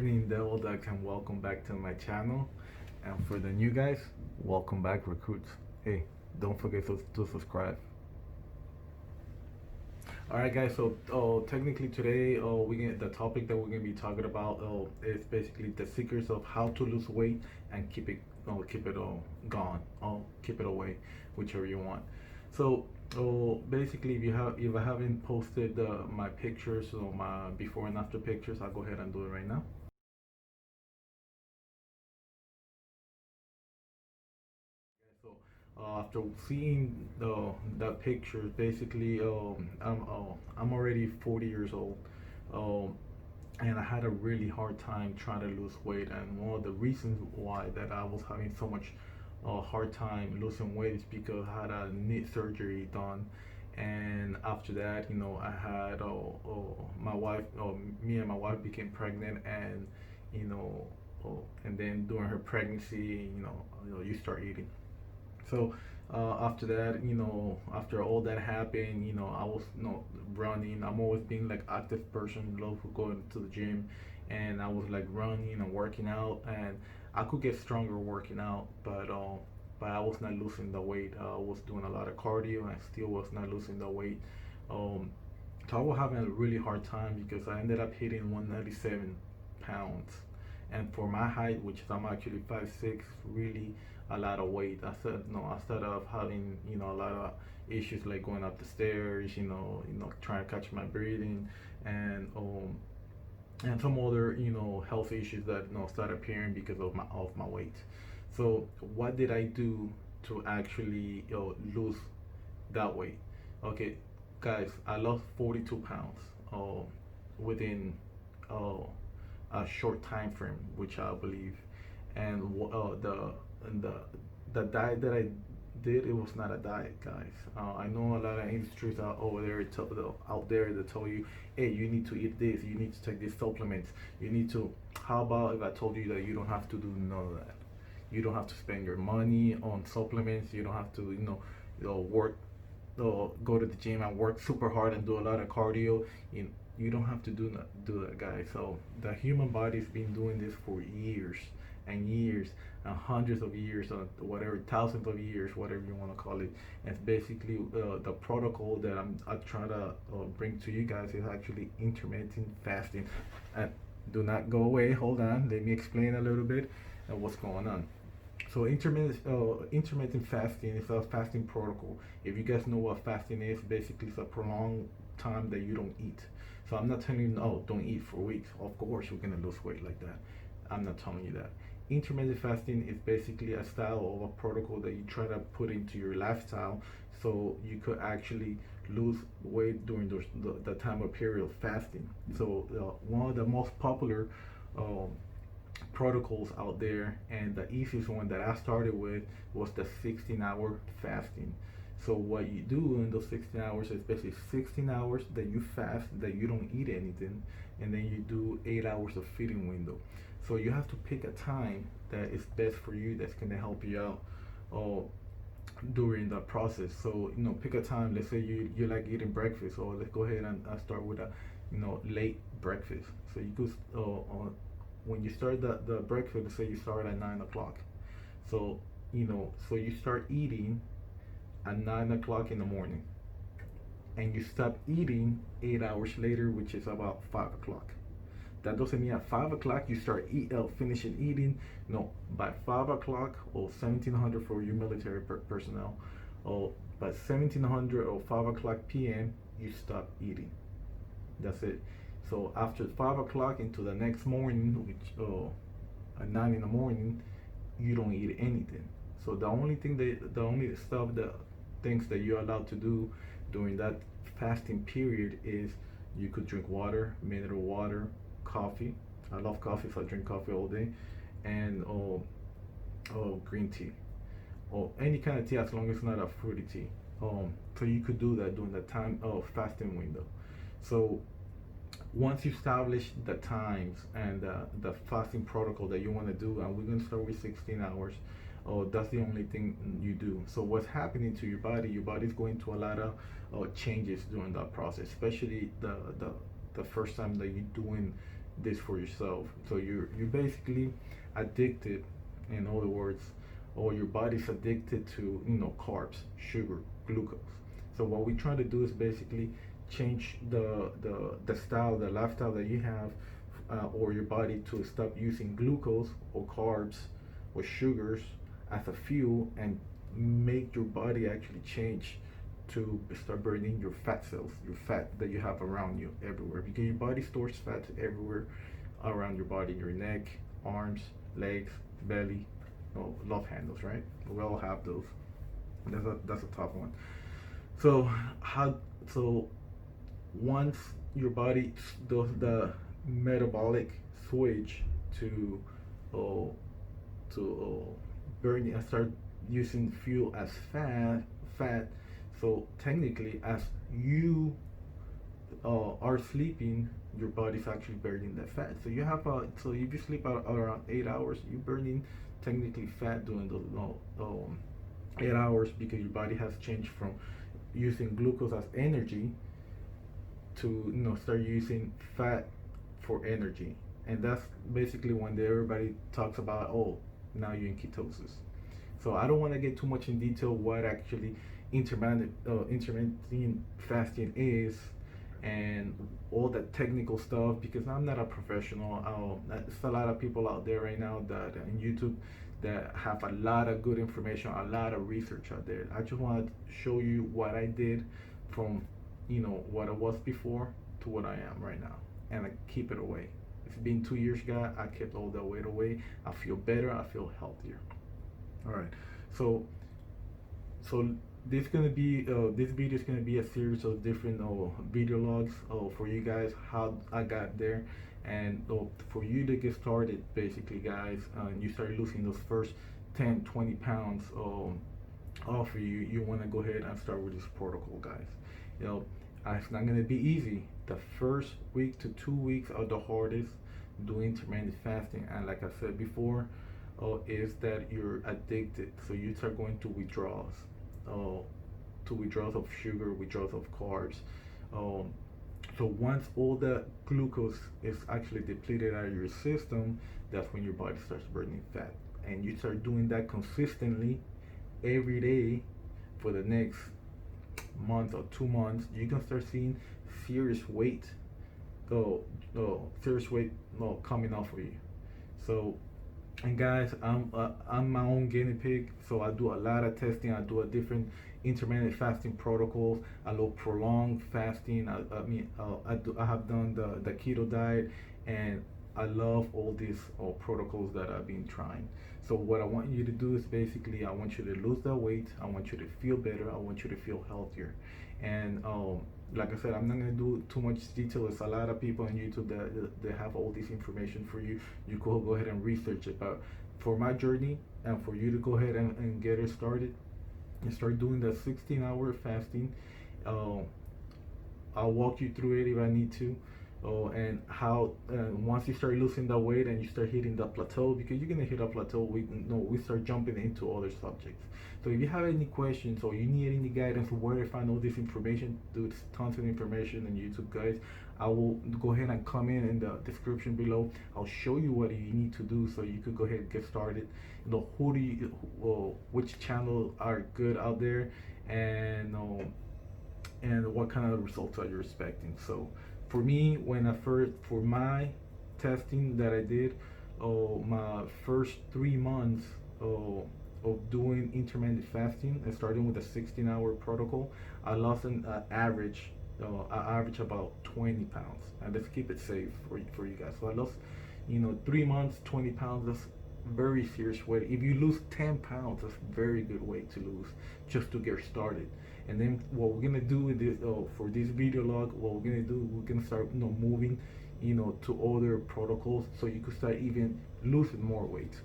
morning, Devil Ducks, and welcome back to my channel. And for the new guys, welcome back, recruits. Hey, don't forget to subscribe. All right, guys. So, technically today, the topic that we're gonna be talking about is basically the secrets of how to lose weight and keep it gone, keep it away, whichever you want. So, basically, if I haven't posted my pictures or my before and after pictures, I'll go ahead and do it right now. So after seeing the pictures, basically, I'm already 40 years old, um, and I had a really hard time trying to lose weight. And one of the reasons why that I was having so much hard time losing weight is because I had a knee surgery done, and after that, I had my wife, me and my wife became pregnant, and you know, and then during her pregnancy, you start eating. So after that, after all that happened, I was running. I'm always being like active person, love going to the gym, and I was like running and working out, and I could get stronger working out, but I was not losing the weight. I was doing a lot of cardio, and I still was not losing the weight. Um, so I was having a really hard time because I ended up hitting 197 pounds, and for my height, which is I'm actually 5'6", really a lot of weight. I said no. I started off having a lot of issues like going up the stairs, trying to catch my breathing, and some other health issues that start appearing because of my weight. So what did I do to actually lose that weight? Okay, guys, I lost 42 pounds within uh, a short time frame, which I believe, and and the diet that I did, it was not a diet, guys. I know a lot of industries out there that tell you, hey, you need to eat this, you need to take these supplements, you need to. How about if I told you that you don't have to do none of that? You don't have to spend your money on supplements. You don't have to, work, go to the gym and work super hard and do a lot of cardio. You don't have to do that, guys. So the human body's been doing this for years and years and hundreds of years, or whatever, thousands of years, whatever you want to call it. And it's basically the protocol that I try to bring to you guys is actually intermittent fasting. And do not go away. Hold on. Let me explain a little bit what's going on. So intermittent fasting is a fasting protocol. If you guys know what fasting is, basically it's a prolonged time that you don't eat. So I'm not telling you, oh, don't eat for weeks. Of course you're gonna lose weight like that. I'm not telling you that. Intermittent fasting is basically a style of a protocol that you try to put into your lifestyle, so you could actually lose weight during the time of period of fasting. So one of the most popular um, protocols out there, and the easiest one that I started with was the 16-hour fasting. So what you do in those 16 hours is basically 16 hours that you fast, that you don't eat anything, and then you do 8 hours of feeding window. So you have to pick a time that is best for you, that's going to help you out uh, during the process. So pick a time. Let's say you like eating breakfast, or let's go ahead and start with a late breakfast. So you could when you start the breakfast, let's say you start at 9 o'clock. So so you start eating at 9 o'clock in the morning, and you stop eating 8 hours later, which is about 5 o'clock. That doesn't mean at 5 o'clock you start finishing eating. No, by 5 o'clock, or 1700 for your military personnel, or by 1700 or 5 o'clock p.m. you stop eating. That's it. So after 5 o'clock into the next morning, which at 9 in the morning, you don't eat anything. So the only stuff, the things that you're allowed to do during that fasting period is you could drink water, mineral water, coffee. I love coffee, so I drink coffee all day, and green tea, or any kind of tea as long as it's not a fruity tea. So you could do that during the time of fasting window. So once you establish the times and the fasting protocol that you want to do, and we're going to start with 16 hours, oh, that's the only thing you do. So what's happening to your body's going to a lot of changes during that process, especially the first time that you're doing this for yourself. So you're basically addicted, in other words, or your body's addicted to, carbs, sugar, glucose. So what we try to do is basically change the style, the lifestyle that you have, or your body, to stop using glucose or carbs or sugars as a fuel, and make your body actually change to start burning your fat cells, your fat that you have around you everywhere, because your body stores fat everywhere around your body, your neck, arms, legs, belly, love handles, right? We all have those. That's a tough one. So how so once your body does the metabolic switch to uh, burn and start using fuel as fat. So technically, as you are sleeping, your body's actually burning that fat. So you have so if you sleep around 8 hours, you're burning technically fat during those 8 hours, because your body has changed from using glucose as energy to start using fat for energy. And that's basically when everybody talks about, oh, now you're in ketosis. So I don't want to get too much in detail what actually intermittent fasting is, and all that technical stuff, because I'm not a professional. There's a lot of people out there right now that on YouTube that have a lot of good information, a lot of research out there. I just want to show you what I did from what I was before to what I am right now, and I keep it away. It's been 2 years, guys. I kept all the weight away. I feel better. I feel healthier. All right. So this video is gonna be a series of different video logs for you guys, how I got there, and for you to get started, basically, guys, and you start losing those first 10-20 pounds off of you. You want to go ahead and start with this protocol, guys. It's not gonna be easy. The first week to 2 weeks are the hardest doing intermittent fasting, and like I said before, is that you're addicted. So you start going to withdrawals, of sugar, withdrawals of carbs. So once all the glucose is actually depleted out of your system, that's when your body starts burning fat. And you start doing that consistently every day for the next month or 2 months, you can start seeing serious weight, coming off of you. So, and guys, I'm my own guinea pig, so I do a lot of testing. I do a different intermittent fasting protocols. I do prolonged fasting. I have done the keto diet, and I love all these protocols that I've been trying. So what I want you to do is basically, I want you to lose that weight. I want you to feel better. I want you to feel healthier. And like I said, I'm not gonna do too much detail. There's a lot of people on YouTube that have all this information for you. You could go ahead and research it. But for my journey, and for you to go ahead and get it started and start doing the 16-hour fasting, I'll walk you through it if I need to. And how once you start losing that weight and you start hitting the plateau, because you're gonna hit a plateau, we start jumping into other subjects. So if you have any questions or you need any guidance on where to find all this information, there's tons of information on YouTube, guys. I will go ahead and comment in the description below. I'll show you what you need to do so you could go ahead and get started. Which channel are good out there, and what kind of results are you expecting. So for me, for my testing that I did, my first 3 months of doing intermittent fasting and starting with a 16-hour protocol, I lost an average. I average about 20 pounds, and let's keep it safe for you guys. So I lost, 3 months, 20 pounds. That's very serious weight. If you lose 10 pounds, that's very good weight to lose just to get started. And then what we're gonna do with this, for this video log, we're gonna start, moving, to other protocols, so you could start even losing more weight.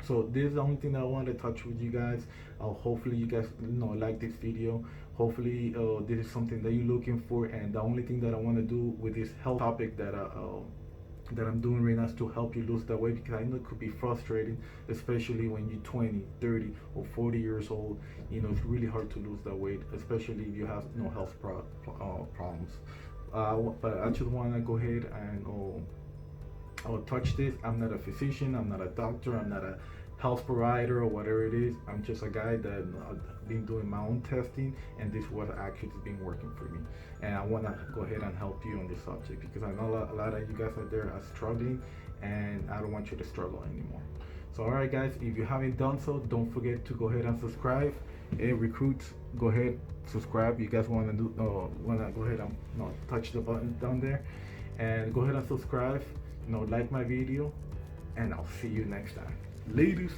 So this is the only thing that I wanted to touch with you guys. Hopefully you guys like this video. Hopefully this is something that you're looking for. And the only thing that I want to do with this health topic that I'm doing right now is to help you lose that weight, because I know it could be frustrating, especially when you're 20, 30, or 40 years old. It's really hard to lose that weight, especially if you have no health problems. But I just want to go ahead and or touch this. I'm not a physician, I'm not a doctor, I'm not a health provider or whatever it is. I'm just a guy that been doing my own testing, and this is what actually has been working for me. And I want to go ahead and help you on this subject because I know a lot of you guys out there are struggling, and I don't want you to struggle anymore. So, all right, guys, if you haven't done so, don't forget to go ahead and subscribe. Hey, recruits, go ahead, subscribe. You guys want to go ahead and touch the button down there, and go ahead and subscribe. Like my video, and I'll see you next time. Ladies.